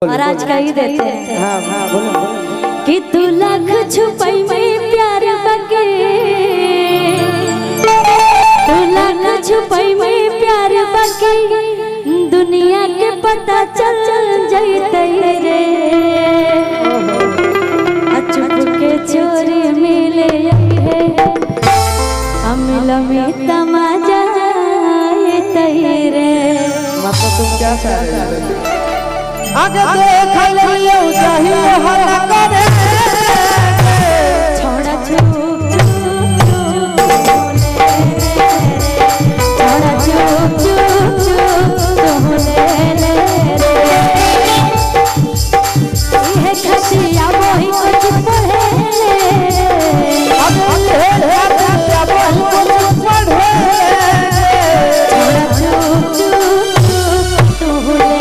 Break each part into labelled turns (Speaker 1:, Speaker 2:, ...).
Speaker 1: और आज का ही देते हैं।
Speaker 2: हाँ हाँ बोलो
Speaker 1: कि तू लाख छुपाई में प्यार बगे, तू लाख छुपाई में प्यार बगे, दुनिया के पता चल जैते रे। चुप के चोरी मिले है, अमिल में तमाजा रे।
Speaker 2: मतलब तुम क्या चाह रहे हो? आगे देख लियो चाहिए हर करे
Speaker 1: छोड़ा चुप चुप छोड़ा चुप चुप चुप ले ये खसिया वही कुछ पढ़े
Speaker 2: अब खसिया वही कुछ पढ़े
Speaker 1: छोड़ा चुप चुप चुप ले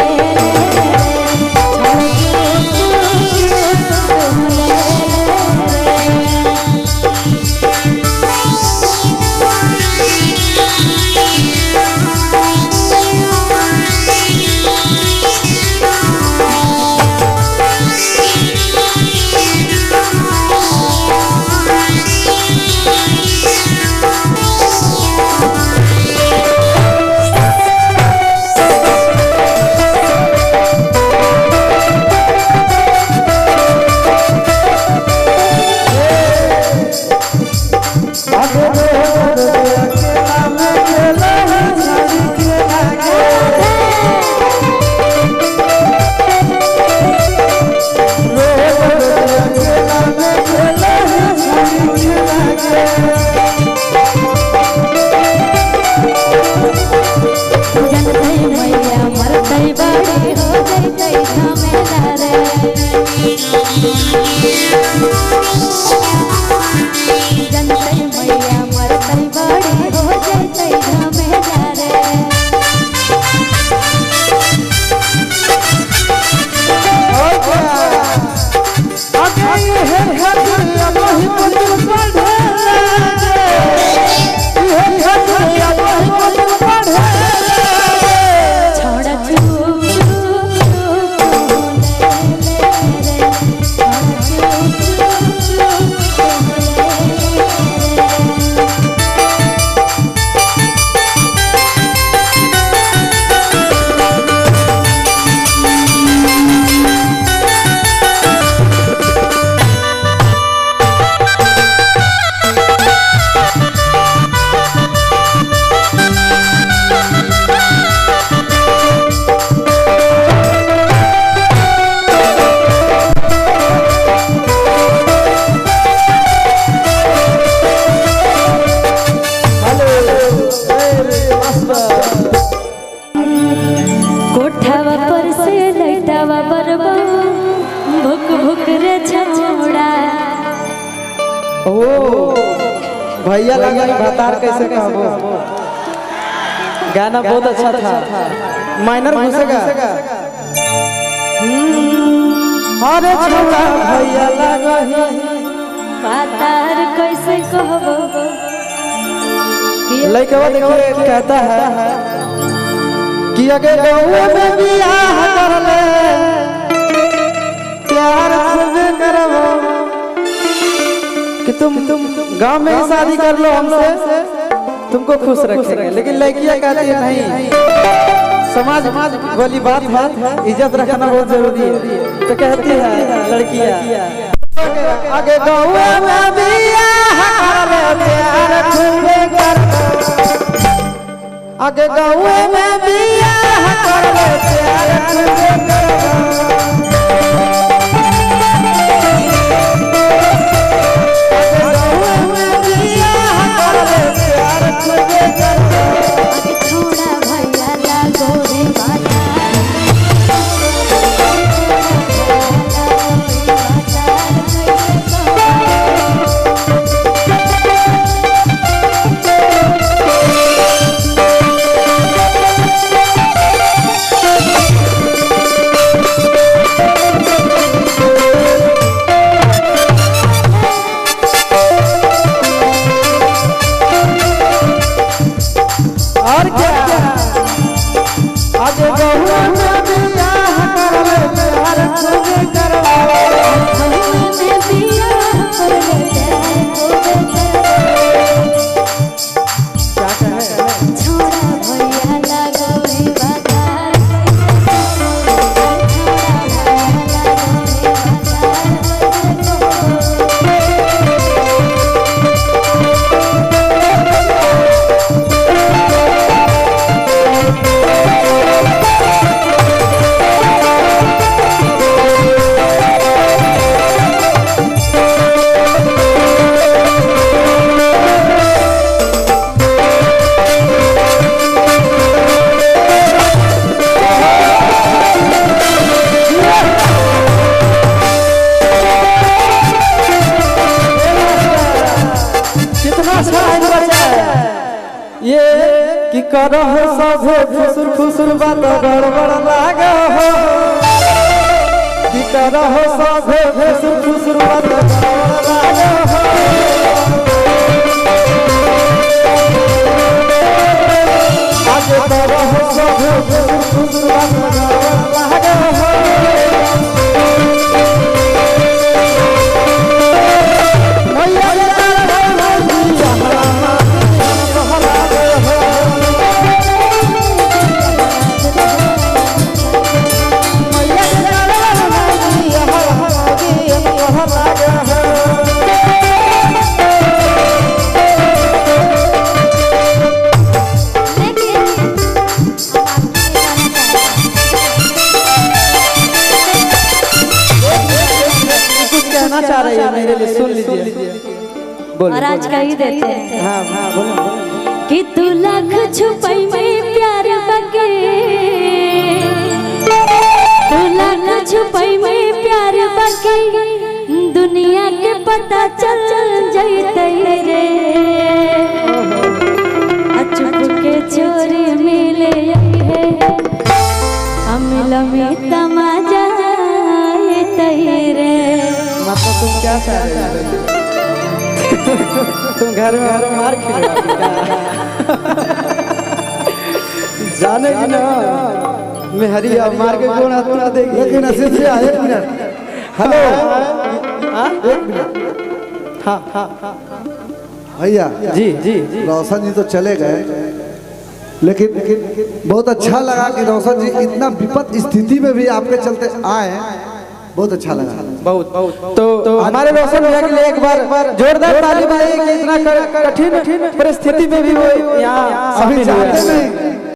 Speaker 2: भैया लगा बतार कैसे कहबो। गाना बहुत अच्छा था, माइनर घुसेगा। अरे छोटा भैया लगा
Speaker 1: बतार कैसे कहबो।
Speaker 2: लड़का देखिए कहता है कि अगर गाँव में बियाह कर ले प्यार करबो कि तुम गांव में ही शादी कर लो हमसे, तुमको खुश रखेंगे। लेकिन लड़कियां कहती है नहीं, समाज वाली बात है, इज्जत रखना बहुत जरूरी है। तो कहती है लड़कियां आगे गाँव में बियाह कर ले प्यार करबो, आगे गाँव में बियाह कर ले प्यार करबो। करह सभे फुसुर फुसुर बात गड़बड़ लागे हो की करह सभे फुसुर फुसुर बात गड़बड़ लागे हो आज करह सभे फुसुर फुसुर बात गड़बड़ लागे हो चाह रही है मेरे लिए, सुन लीजिए।
Speaker 1: और आज का ही देते हैं।
Speaker 2: हाँ हाँ बोलो
Speaker 1: कि तू लाख छुपाई में प्यार बके, तू लाख छुपाई में प्यार बके, दुनिया के पता चल जाते रे, चुप के चोरी मिले है, अमिल में तमाजा रे।
Speaker 2: मतलब तुम क्या चाह रहे हो? तुम घर में मार खिलवाओगी जाने की ना मैं हरिया मार के कौन हाथ देगी।
Speaker 3: लेकिन नसीब से एक मिनट, हेलो
Speaker 2: एक मिनट। हाँ हाँ हाँ
Speaker 3: भैया
Speaker 2: जी जी जी
Speaker 3: रोशन जी तो चले गए, लेकिन बहुत अच्छा लगा कि रोशन जी इतना विपद स्थिति में भी आपके चलते आए, बहुत अच्छा लगा।
Speaker 2: बहुत बहुत तो हमारे रोशन भैया के लिए एक बार जोरदार ताली बजाइए कि इतना कठिन परिस्थिति में भी वो यहाँ
Speaker 3: अभी जानते नहीं